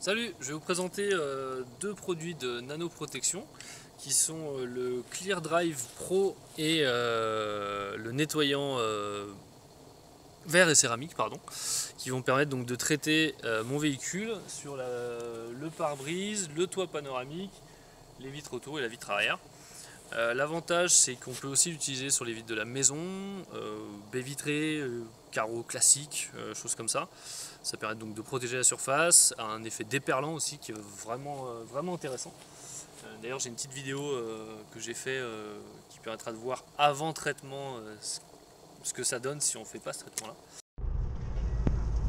Salut, je vais vous présenter deux produits de nanoprotection qui sont le Clear Drive Pro et le nettoyant verre et céramique, qui vont permettre donc de traiter mon véhicule sur le pare-brise, le toit panoramique, les vitres autour et la vitre arrière. L'avantage, c'est qu'on peut aussi l'utiliser sur les vitres de la maison, baies vitrées, carreaux classiques, choses comme ça. Ça permet donc de protéger la surface, a un effet déperlant aussi qui est vraiment intéressant. D'ailleurs, j'ai une petite vidéo que j'ai fait qui permettra de voir avant traitement ce que ça donne si on ne fait pas ce traitement-là.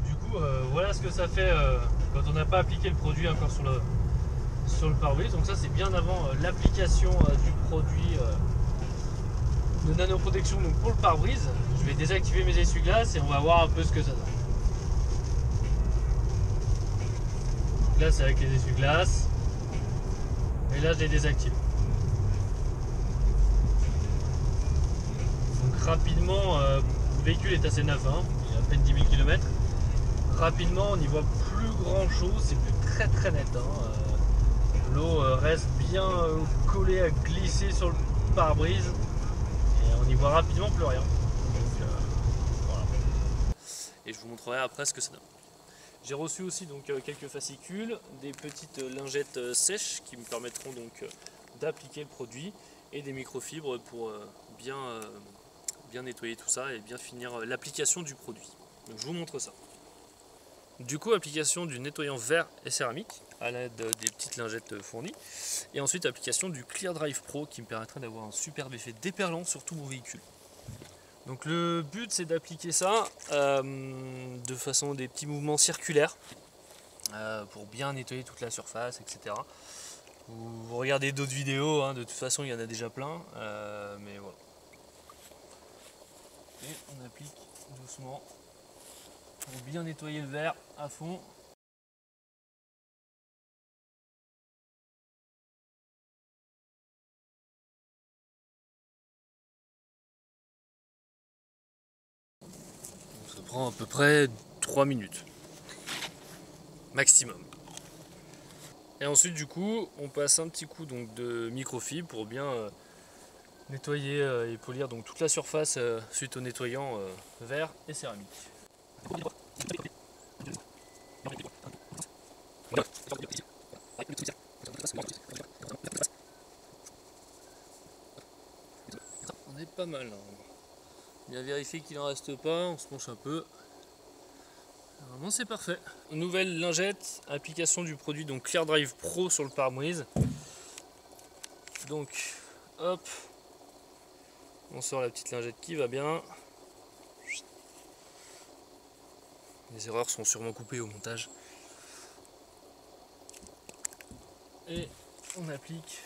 Du coup, voilà ce que ça fait quand on n'a pas appliqué le produit encore sur le pare-brise. Donc ça, c'est bien avant l'application du produit de nanoprotection donc pour le pare-brise. Je vais désactiver mes essuie-glaces et on va voir un peu ce que ça donne. Donc là, c'est avec les essuie-glaces. Et là, je les désactive. Donc rapidement, le véhicule est assez neuf, hein, il y a à peine 10 000 km. Rapidement, on n'y voit plus grand chose, c'est plus très net. L'eau reste bien collée à glisser sur le pare-brise et on y voit rapidement plus rien. Donc, voilà. Et je vous montrerai après ce que ça donne. J'ai reçu aussi donc quelques fascicules, des petites lingettes sèches qui me permettront donc d'appliquer le produit et des microfibres pour bien nettoyer tout ça et bien finir l'application du produit. Donc je vous montre ça. Du coup, application du nettoyant verre et céramique à l'aide des petites lingettes fournies. Et ensuite, application du Clear Drive Pro qui me permettrait d'avoir un superbe effet déperlant sur tout mon véhicule. Donc le but, c'est d'appliquer ça de façon des petits mouvements circulaires pour bien nettoyer toute la surface, etc. Vous regardez d'autres vidéos, hein, de toute façon, il y en a déjà plein. Mais voilà. Et on applique doucement pour bien nettoyer le verre à fond. Donc ça prend à peu près 3 minutes maximum. Et ensuite du coup on passe un petit coup donc, de microfibre pour bien nettoyer et polir donc, toute la surface suite au nettoyant verre et céramique. On est pas mal. Hein. Bien vérifier qu'il n'en reste pas, on se penche un peu. Normalement c'est parfait. Nouvelle lingette, application du produit donc Clear Drive Pro sur le pare-brise. Donc hop, on sort la petite lingette qui va bien. Les erreurs sont sûrement coupées au montage. Et on applique.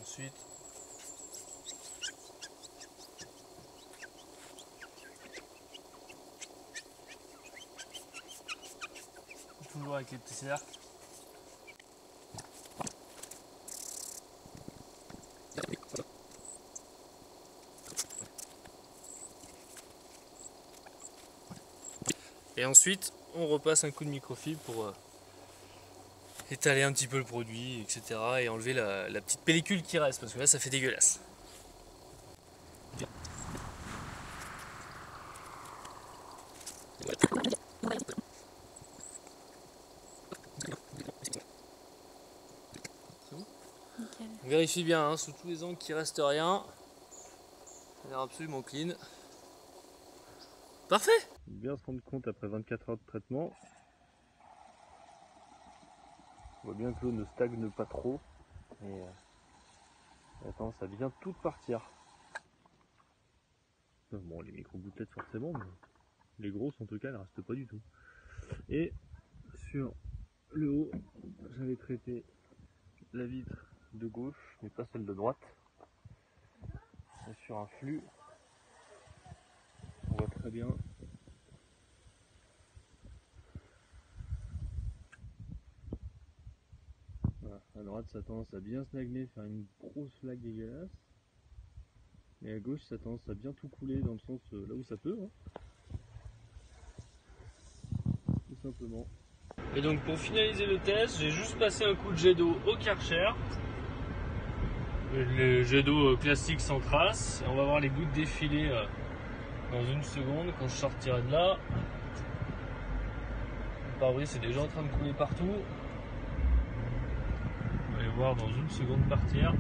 Ensuite, toujours avec les petits cercles. Et ensuite, on repasse un coup de microfibre pour étaler un petit peu le produit, etc. Et enlever la petite pellicule qui reste, parce que là, ça fait dégueulasse. On vérifie bien, hein, sous tous les angles qu'il reste rien. Ça a l'air absolument clean. Parfait! Bien se rendre compte après 24 heures de traitement. On voit bien que l'eau ne stagne pas trop. Et attends, ça vient tout de partir. Bon, les micro-gouttelettes forcément, mais les grosses en tout cas, elles ne restent pas du tout. Et sur le haut, j'avais traité la vitre de gauche, mais pas celle de droite. Et sur un flux, on voit très bien. Voilà, À droite, ça a tendance à bien stagner, faire une grosse flaque dégueulasse. Et à gauche, ça a tendance à bien tout couler dans le sens là où ça peut. Hein. Tout simplement. Et donc pour finaliser le test, j'ai juste passé un coup de jet d'eau au Karcher. Le jet d'eau classique sans trace. Et on va voir les gouttes défiler dans une seconde quand je sortirai de là. Le pare-brise c'est déjà en train de couler partout. On va les voir dans une seconde partir.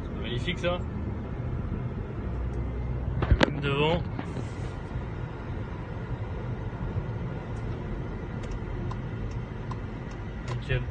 C'est magnifique ça. Même devant. Nickel.